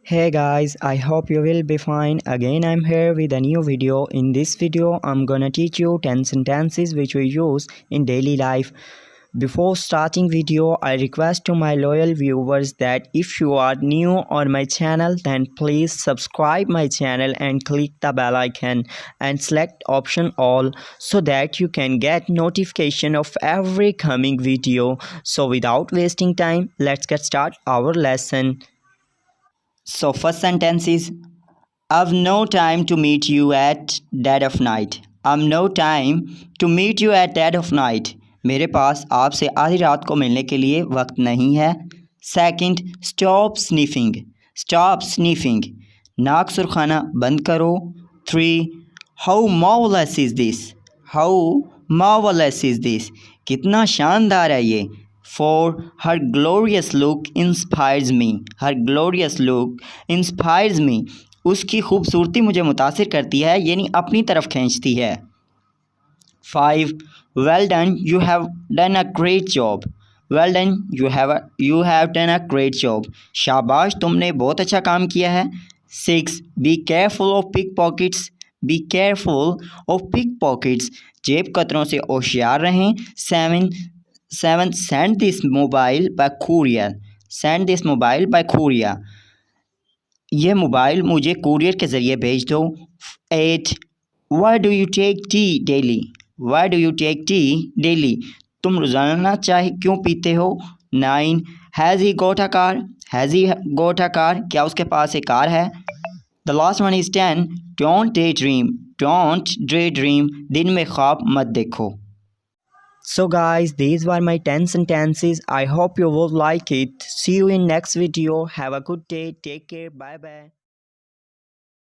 Hey guys, I hope you will be fine. Again, I'm here with a new video. In this video, I'm gonna teach you 10 sentences which we use in daily life. Before starting video, I request to my loyal viewers that if you are new on my channel, then please subscribe my channel and click the bell icon and select option all so that you can get notification of every coming video. So without wasting time, let's get start our lesson. So first sentence is, I've no time to meet you at dead of night. I've no time to meet you at dead of night. मेरे पास आपसे आधी रात को मिलने के लिए वक्त नहीं है. Second, stop sniffing. Stop sniffing. नाक सुरखाना बंद करो. 3. How marvellous is this. How marvellous is this. कितना शानदार है ये. 4. हर ग्लोरियस लुक इंस्पायर्स मी. हर ग्लोरियस लुक इंस्पायर्स मी. उसकी खूबसूरती मुझे मुतासिर करती है, यानी अपनी तरफ खींचती है. 5. Well done, you have done a great job. Well done, you have done a great job. शाबाश, तुमने बहुत अच्छा काम किया है. 6. Be careful of pick pockets. Be careful of pick pockets. जेब कतरों से होशियार रहें. 7. Send this mobile by courier. Send this mobile by courier. यह मोबाइल मुझे कुरियर के ज़रिए भेज दो. 8. Why do you take tea daily. Y do you take tea daily. तुम रोज़ाना चाय क्यों पीते हो. 9. Has he got a car. Has he got a car. क्या उसके पास एक कार है. The last one is 10. Don't daydream. Don't daydream. दिन में ख्वाब मत देखो. So guys, these were my 10 sentences. I hope you will like it. See you in next video. Have a good day. Take care. Bye bye.